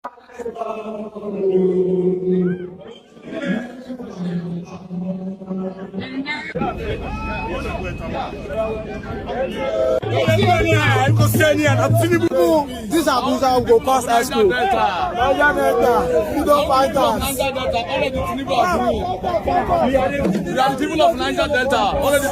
This Abuja will go past high school. Niger Delta, you don't find us. Niger Delta, already Tinubu are doing. We are the people of Niger Delta, already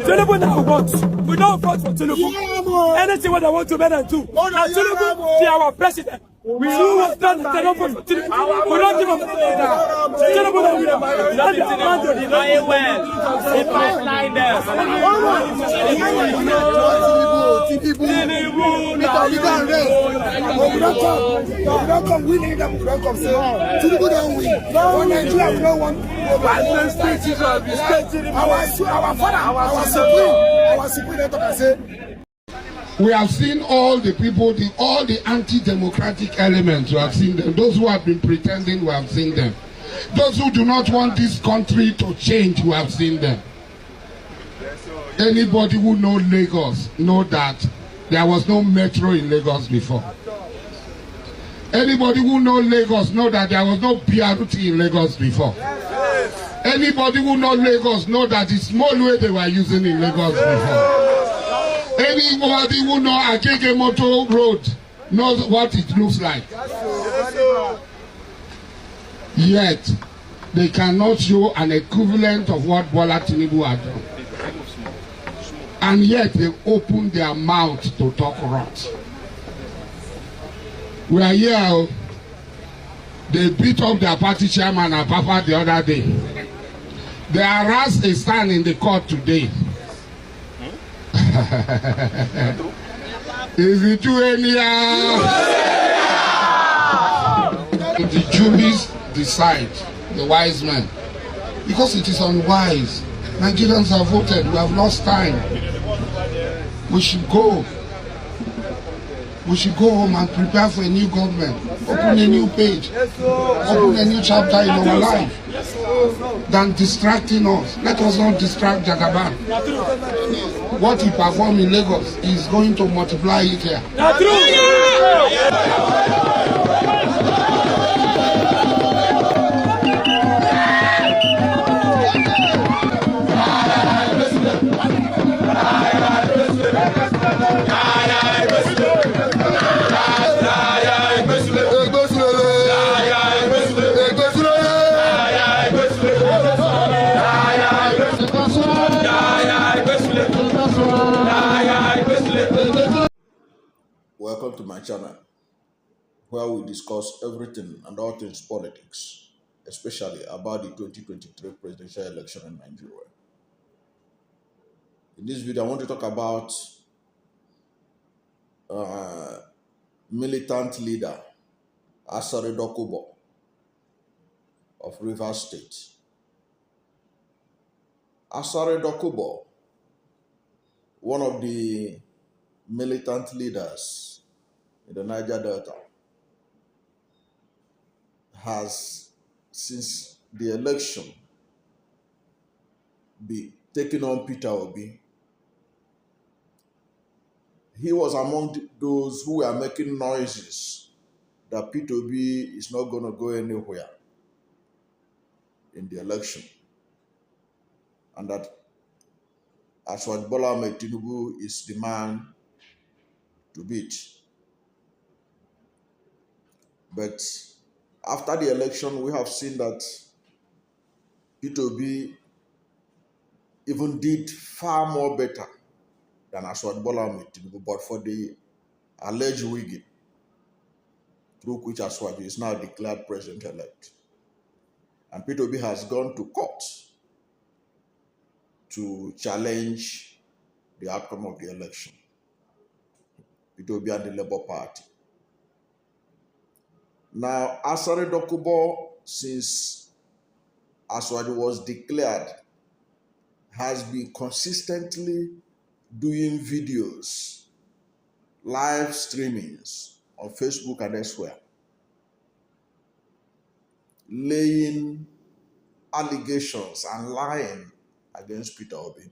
Tinubu now wants. We don't vote for Tinubu. Anything what I want to better do. And Tinubu be our president. We don't vote for Tinubu. We don't give up. Tinubu will win. They pipeline them. We have seen all the people, all the anti-democratic elements. We have seen them. Those who have been pretending, we have seen them. Those who do not want this country to change, we have seen them. Anybody who knows Lagos know that there was no metro in Lagos before. Anybody who knows Lagos know that there was no BRT in Lagos before. Anybody who knows Lagos know that the small way they were using in Lagos before. Anybody who knows Agege Motor Road knows what it looks like. Yet, they cannot show an equivalent of what Bola Tinubu had done. And yet, they open their mouth to talk rot. We are here. They beat up their party chairman and Papa the other day. They harassed a stand in the court today. Is it too anyhow? The juries decide, the wise men, because it is unwise. Nigerians have voted, we have lost time. We should go. We should go home and prepare for a new government, open a new page, open a new chapter in our life, than distracting us. Let us not distract Jagaban. What he performed in Lagos is going to multiply it here. Welcome to my channel, where we discuss everything and all things politics, especially about the 2023 presidential election in Nigeria. In this video, I want to talk about militant leader Asari Dokubo of Rivers State. Asari Dokubo, one of the militant leaders in the Niger Delta, has, since the election, been taking on Peter Obi. He was among those who were making noises that Peter Obi is not going to go anywhere in the election, and that Asiwaju Ahmed Tinubu is the man to beat. But after the election, we have seen that Peter Obi even did far more better than Asiwaju Ahmed Tinubu, but for the alleged rigging through which Asiwaju is now declared president-elect. And Peter Obi has gone to court to challenge the outcome of the election. Peter Obi and the Labour Party. Now, Asari Dokubo, since Asiwaju was declared, has been consistently doing videos, live streamings on Facebook and elsewhere, laying allegations and lying against Peter Obi,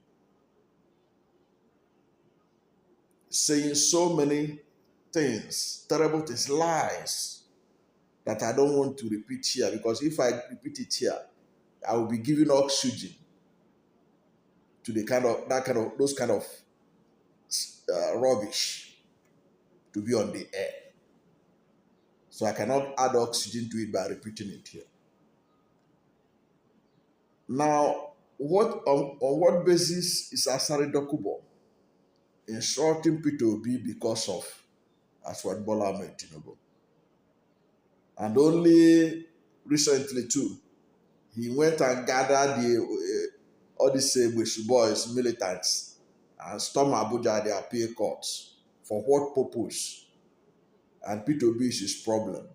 saying so many things, terrible things, lies that I don't want to repeat here, because if I repeat it here, I will be giving oxygen to those kind of rubbish to be on the air. So I cannot add oxygen to it by repeating it here. Now, on what basis is Asari Dokubo insulting Peter Obi because of Aswad Bola Ahmed Tinubu? And only recently too, he went and gathered all these boys, militants, and stormed Abuja, the appeal courts. For what purpose? And Peter Obi is his problem.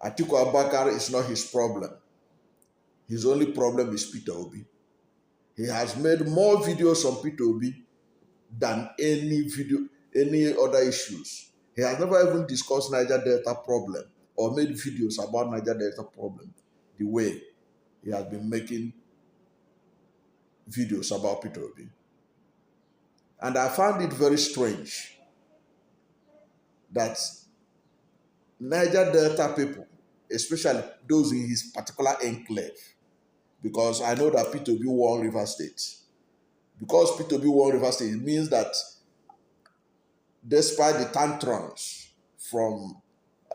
Atiku Abubakar is not his problem. His only problem is Peter Obi. He has made more videos on Peter Obi than any other issues. He has never even discussed Niger Delta problem or made videos about Niger Delta problem the way he has been making videos about Peter Obi. And I found it very strange that Niger Delta people, especially those in his particular enclave, because I know that Peter Obi won River State. Because Peter Obi won River State, it means that despite the tantrums from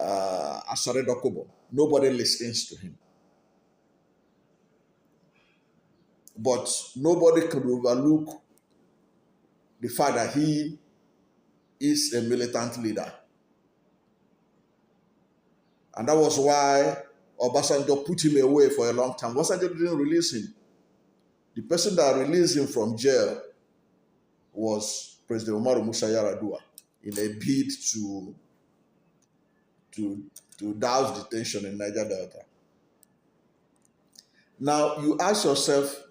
Asari Dokubo, nobody listens to him. But nobody could overlook the fact that he is a militant leader. And that was why Obasanjo put him away for a long time. Obasanjo didn't release him. The person that released him from jail was President Umaru Musa Yar'Adua in a bid to douse the tension in Niger Delta. Now, you ask yourself,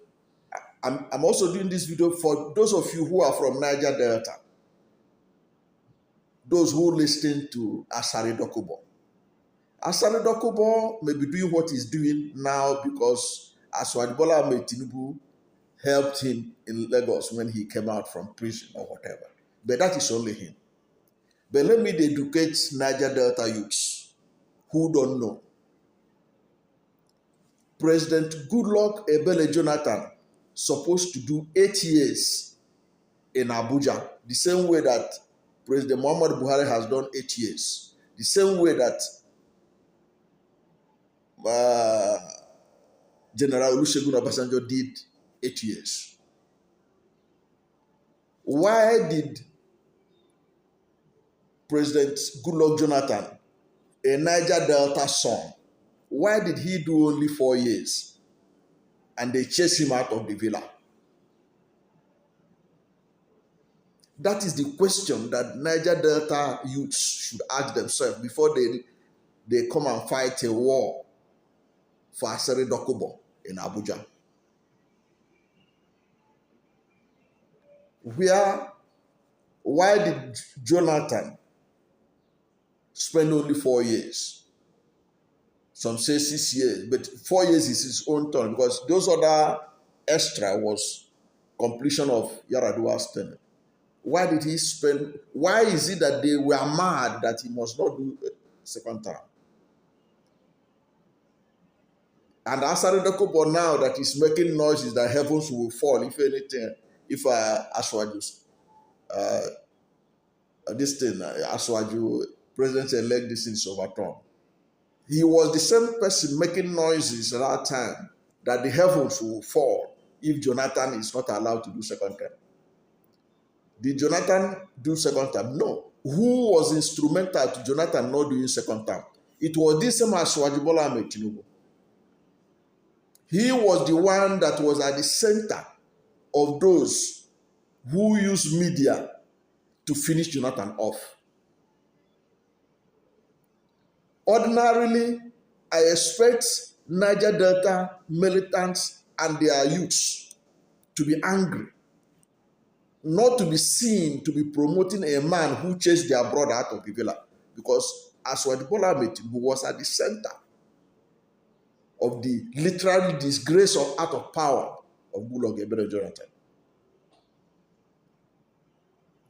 I'm also doing this video for those of you who are from Niger Delta, those who listen to Asari Dokubo. Asari Dokubo may be doing what he's doing now because Aswad Bola Ahmed Tinubu helped him in Lagos when he came out from prison or whatever. But that is only him. But let me educate Niger Delta youths who don't know. President Goodluck Jonathan supposed to do 8 years in Abuja, the same way that President Muhammad Buhari has done 8 years, the same way that General Olusegun Obasanjo did 8 years. Why did President Goodluck Jonathan, a Niger Delta son, why did he do only 4 years and they chased him out of the villa? That is the question that Niger Delta youths should ask themselves before they come and fight a war for Asari Dokubo in Abuja. Why did Jonathan spend only 4 years? Some say 6 years, but 4 years is his own turn because those other extra was completion of Yar'Adua's tenure. Why did he spend? Why is it that they were mad that he must not do a second term? And Asari Dokubo now that is making noises that heavens will fall if anything, if Asiwaju, Asiwaju, President-elect, this is overturned. He was the same person making noises at that time that the heavens will fall if Jonathan is not allowed to do second term. Did Jonathan do second term? No. Who was instrumental to Jonathan not doing second term? It was this same Aswad Bola Ahmed Tinubu. He was the one that was at the center of those who use media to finish Jonathan off. Ordinarily, I expect Niger Delta militants and their youths to be angry, not to be seen to be promoting a man who chased their brother out of the villa, because Aswad Bola Ahmed Tinubu was at the center of the literal disgrace of out of power of Goodluck Jonathan.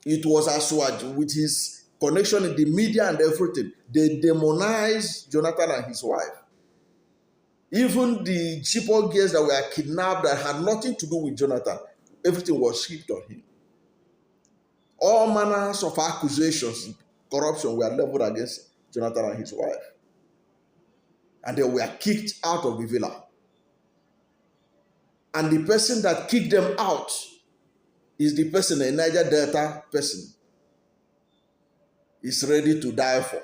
It was Asiwaju with his connection in the media and everything. They demonized Jonathan and his wife. Even the Chibok girls that were kidnapped that had nothing to do with Jonathan, everything was heaped on him. All manners of accusations, corruption were leveled against Jonathan and his wife. And they were kicked out of the villa. And the person that kicked them out is the person, a Niger Delta person, is ready to die for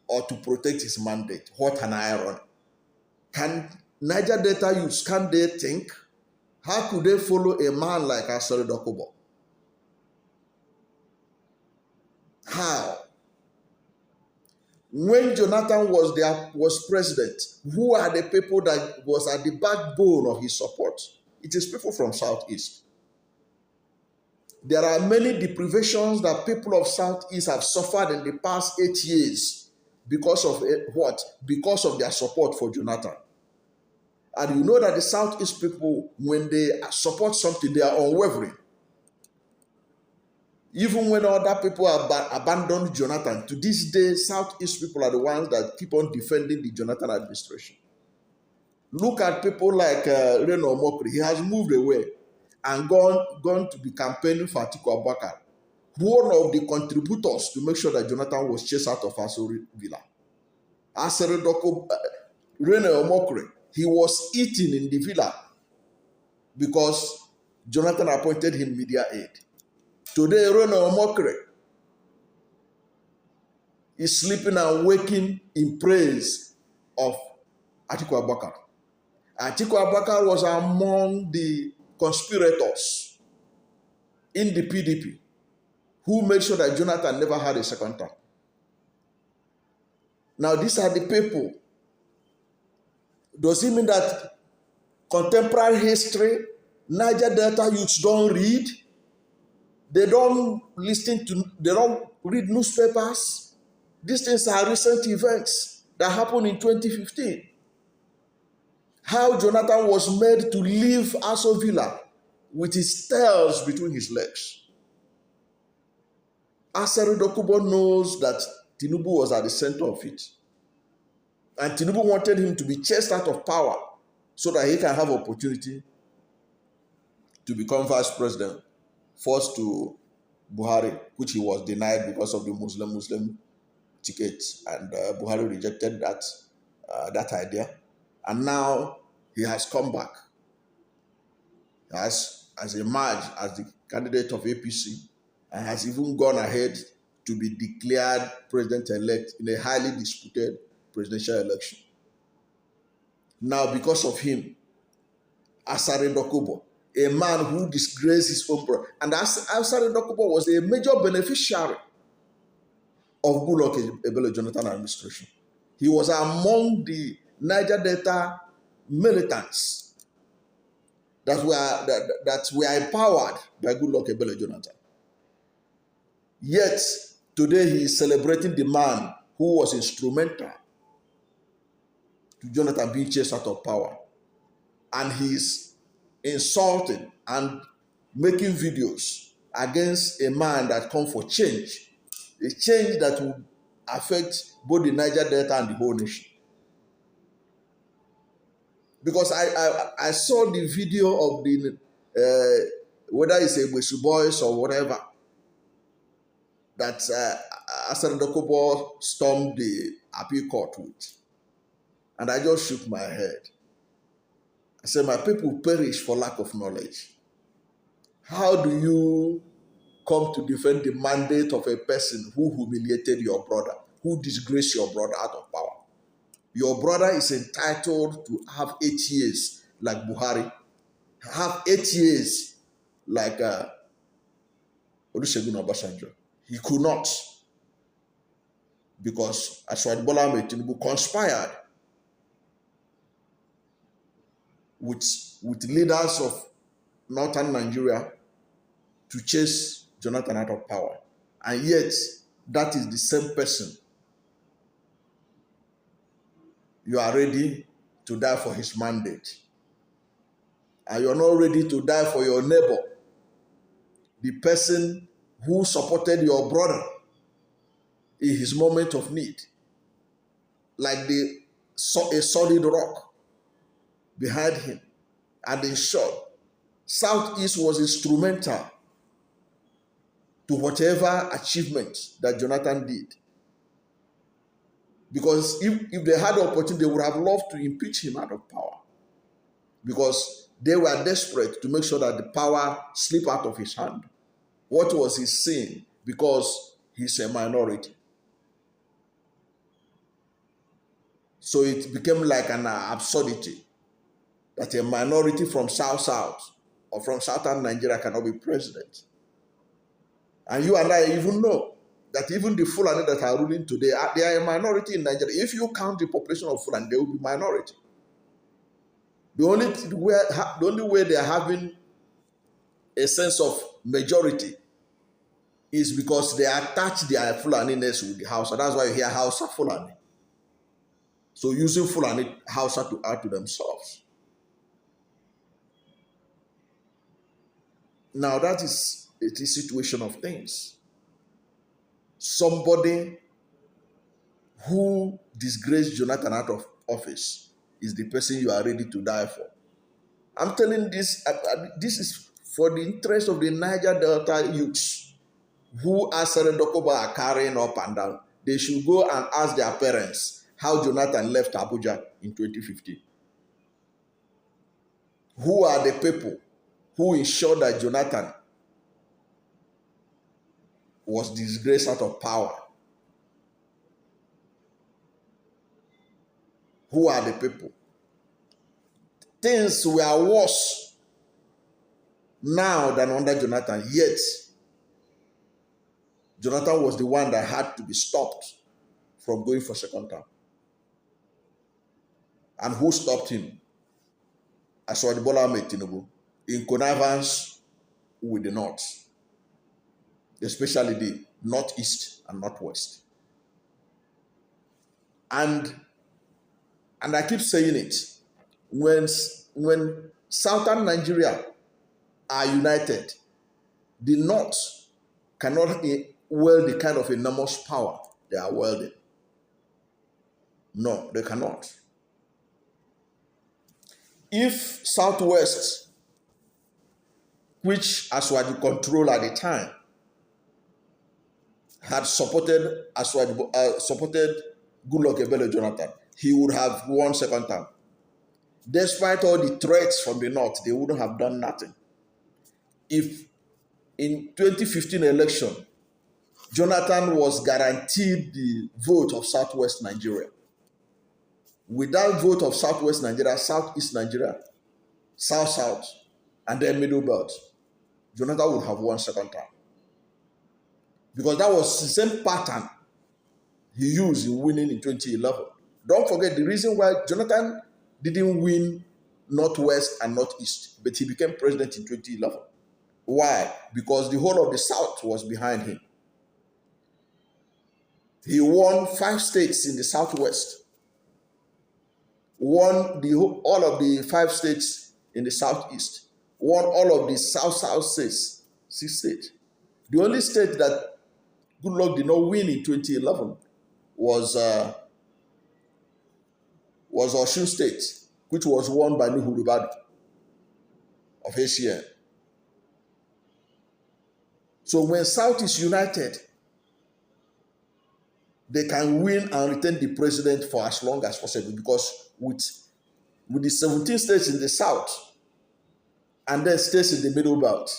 or to protect his mandate. What an irony. Can Niger Delta youths, can they think? How could they follow a man like Asari Dokubo? How? When Jonathan was president, who are the people that was at the backbone of his support? It is people from Southeast. There are many deprivations that people of Southeast have suffered in the past 8 years because of what? Because of their support for Jonathan. And you know that the Southeast people, when they support something, they are unwavering. Even when other people abandoned Jonathan, to this day, Southeast people are the ones that keep on defending the Jonathan administration. Look at people like Reno Omokri. He has moved away and gone to be campaigning for Atiku Abubakar, one of the contributors to make sure that Jonathan was chased out of Asari Villa. Asari Dokubo, Reno Omokri, he was eating in the villa because Jonathan appointed him media aide. Today, Reno Omokri is sleeping and waking in praise of Atiku Abubakar. Atiku Abubakar was among the conspirators in the PDP who made sure that Jonathan never had a second term. Now, these are the people. Does it mean that contemporary history, Niger Delta youths don't read? They don't they don't read newspapers? These things are recent events that happened in 2015. How Jonathan was made to leave Aso Villa with his tails between his legs. Asari Dokubo knows that Tinubu was at the center of it. And Tinubu wanted him to be chased out of power so that he can have opportunity to become vice president, forced to Buhari, which he was denied because of the Muslim ticket. And Buhari rejected that idea. And now he has come back. He has emerged as the candidate of APC and has even gone ahead to be declared president-elect in a highly disputed presidential election. Now, because of him, Asari Dokubo, a man who disgraced his own brother, and Asari Dokubo was a major beneficiary of Goodluck Jonathan administration. He was among the Niger Delta militants that were empowered by Goodluck Jonathan. Yet, today he is celebrating the man who was instrumental to Jonathan being chased out of power. And he's insulting and making videos against a man that comes for change. A change that will affect both the Niger Delta and the whole nation. Because I saw the video of the, whether it's a Wesu Boys or whatever, that Asari Dokubo stormed the appeal court with. And I just shook my head. I said, my people perish for lack of knowledge. How do you come to defend the mandate of a person who humiliated your brother, who disgraced your brother out of power? Your brother is entitled to have 8 years like Buhari, have 8 years like Olusegun Obasanjo. He could not, because Asiwaju Bola Tinubu conspired with leaders of northern Nigeria to chase Jonathan out of power. And yet, that is the same person you are ready to die for his mandate. And you're not ready to die for your neighbor, the person who supported your brother in his moment of need, like a solid rock behind him. And in short, Southeast was instrumental to whatever achievement that Jonathan did. Because if they had the opportunity, they would have loved to impeach him out of power. Because they were desperate to make sure that the power slipped out of his hand. What was he saying? Because he's a minority. So it became like an absurdity that a minority from South or from Southern Nigeria cannot be president. And you and I even know that even the Fulani that are ruling today, they are a minority in Nigeria. If you count the population of Fulani, they will be minority. The only way they are having a sense of majority is because they attach their Fulani-ness with the Hausa. That's why you hear Hausa Fulani. So using Fulani Hausa to add to themselves. Now that is a situation of things. Somebody who disgraced Jonathan out of office is the person you are ready to die for. I'm telling this, this is for the interest of the Niger Delta youths who Asari Dokubo are carrying up and down. They should go and ask their parents how Jonathan left Abuja in 2015. Who are the people who ensured that Jonathan was disgraced out of power? Who are the people? Things were worse now than under Jonathan, yet Jonathan was the one that had to be stopped from going for second term. And who stopped him? Asari Bola Ahmed Tinubu, in connivance with the North, especially the Northeast and Northwest. And I keep saying it, when Southern Nigeria are united, the North cannot wield the kind of enormous power they are wielding. No, they cannot. If Southwest, which Asiwaju controlled at the time, had supported Goodluck Jonathan, he would have won second term. Despite all the threats from the North, they wouldn't have done nothing. If in 2015 election, Jonathan was guaranteed the vote of Southwest Nigeria. Without vote of Southwest Nigeria, Southeast Nigeria, South, and then Middle Belt, Jonathan would have won second term. Because that was the same pattern he used in winning in 2011. Don't forget the reason why Jonathan didn't win Northwest and Northeast, but he became president in 2011. Why? Because the whole of the South was behind him. He won 5 states in the Southwest, won all of the 5 states in the Southeast, won all of the South states, 6 states. The only state that Goodluck did not win in 2011 was Osun State, which was won by Nuhu Ribadu of ACN. So when South is united, they can win and retain the president for as long as possible, because with the 17 states in the South and then states in the Middle Belt,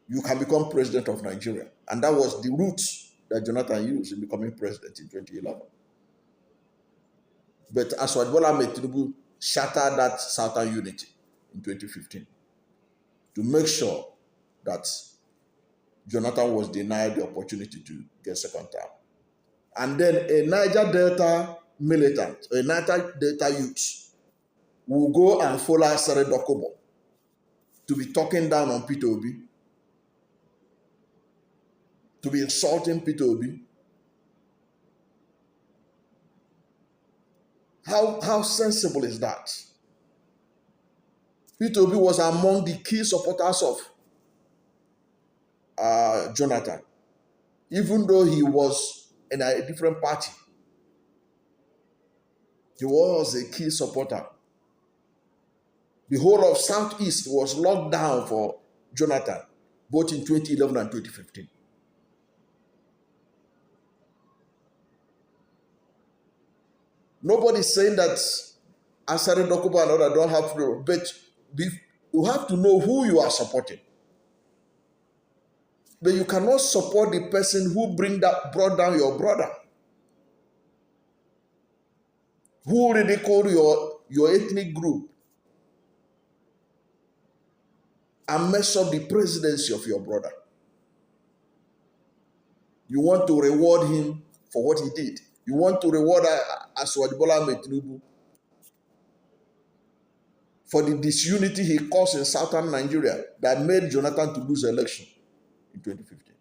you can become president of Nigeria. And that was the route that Jonathan used in becoming president in 2011. But Asari Bola Ahmed Tinubu shattered that Southern unity in 2015 to make sure that Jonathan was denied the opportunity to get second term. And then a Niger Delta militant, a Niger Delta youth, will go and follow Asari Dokubo to be talking down on Peter Obi, to be insulting Peter Obi. How sensible is that? Peter Obi was among the key supporters of Jonathan. even though he was in a different party, he was a key supporter. The whole of Southeast was locked down for Jonathan, both in 2011 and 2015. Nobody's saying that Asari Dokubo and others don't have to, but you have to know who you are supporting. But you cannot support the person who brought down your brother, who ridiculed your ethnic group, and mess up the presidency of your brother. You want to reward him for what he did. You want to reward Asiwaju Bola Tinubu for the disunity he caused in southern Nigeria that made Jonathan to lose the election in 2015.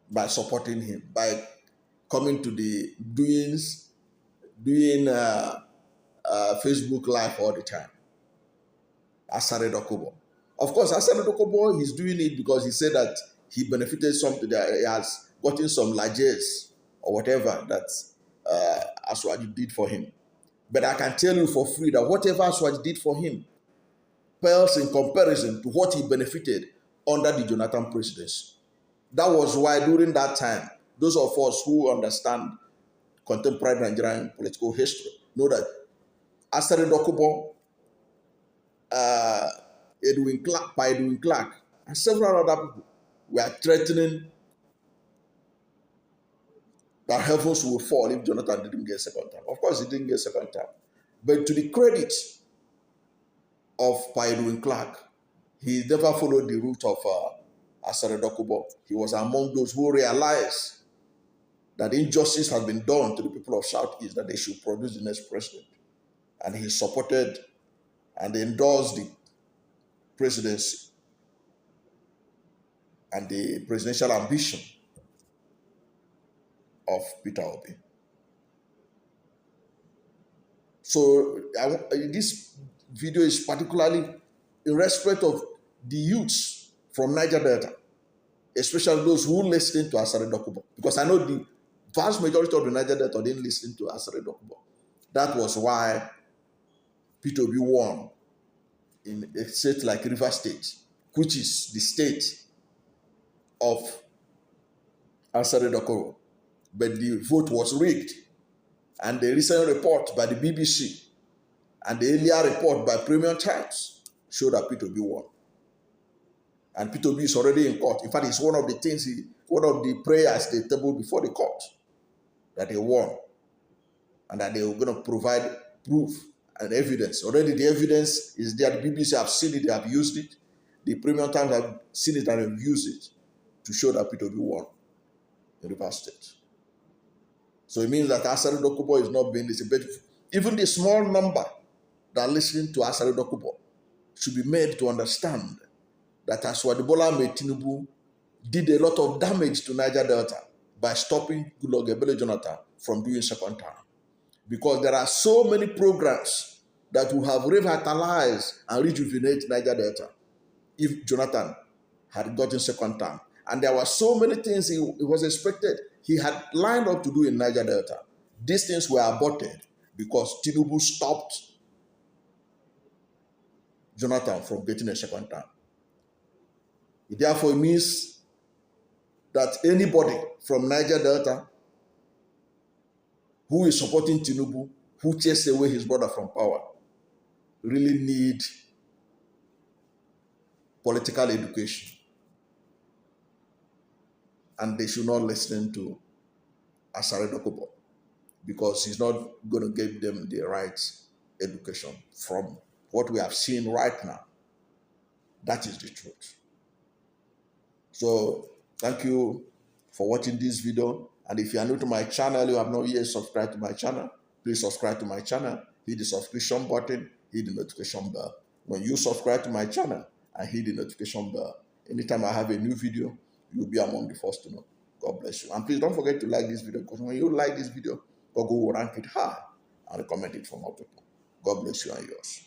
By supporting him, by coming to the doing Facebook Live all the time. Asari Dokubo. Of course, Asari Dokubo, he's doing it because he said that he benefited something, that he has gotten some largesse or whatever that Asiwaju did for him. But I can tell you for free that whatever Asiwaju did for him pales in comparison to what he benefited under the Jonathan presidency. That was why during that time, those of us who understand contemporary Nigerian political history know that Asari Dokubo, Edwin Clark, and several other people were threatening that heavens will fall if Jonathan didn't get second term. Of course, he didn't get second term. But to the credit of Edwin Clark, he never followed the route of Asari Dokubo. He was among those who realized that injustice had been done to the people of Southeast, that they should produce the next president. And he supported and endorsed the presidency and the presidential ambition of Peter Obi. So this video is particularly in respect of the youths from Niger Delta, especially those who listen to Asari Dokubo, because I know the vast majority of the Niger Delta didn't listen to Asari Dokubo. That was why Peter Obi won in a state like River State, which is the state of Asari Dokubo. But the vote was rigged. And the recent report by the BBC and the earlier report by Premium Times showed that Peter Obi won. And Peter Obi is already in court. In fact, it's one of the things, one of the prayers they tabled before the court, that they won. And that they were going to provide proof and evidence. Already the evidence is there. The BBC have seen it, they have used it. The Premium Times have seen it and have used it to show that Peter Obi won in River State. So it means that Asari Dokubo is not being listened. But even the small number that are listening to Asari Dokubo should be made to understand that Asiwaju Bola Tinubu did a lot of damage to Niger Delta by stopping Goodluck Jonathan from doing second term. Because there are so many programs that will have revitalized and rejuvenated Niger Delta if Jonathan had gotten second term. And there were so many things he was expected, he had lined up to do in Niger Delta. These things were aborted because Tinubu stopped Jonathan from getting a second term. It therefore means that anybody from Niger Delta who is supporting Tinubu, who chased away his brother from power, really need political education. And they should not listen to Asari Dokubo because he's not going to give them the right education from what we have seen right now. That is the truth. So thank you for watching this video. And if you are new to my channel, you have not yet subscribed to my channel, please subscribe to my channel, hit the subscription button, hit the notification bell. When you subscribe to my channel and hit the notification bell, anytime I have a new video, you'll be among the first to know. God bless you. And please don't forget to like this video, because when you like this video, Google will rank it high and recommend it for more people. God bless you and yours.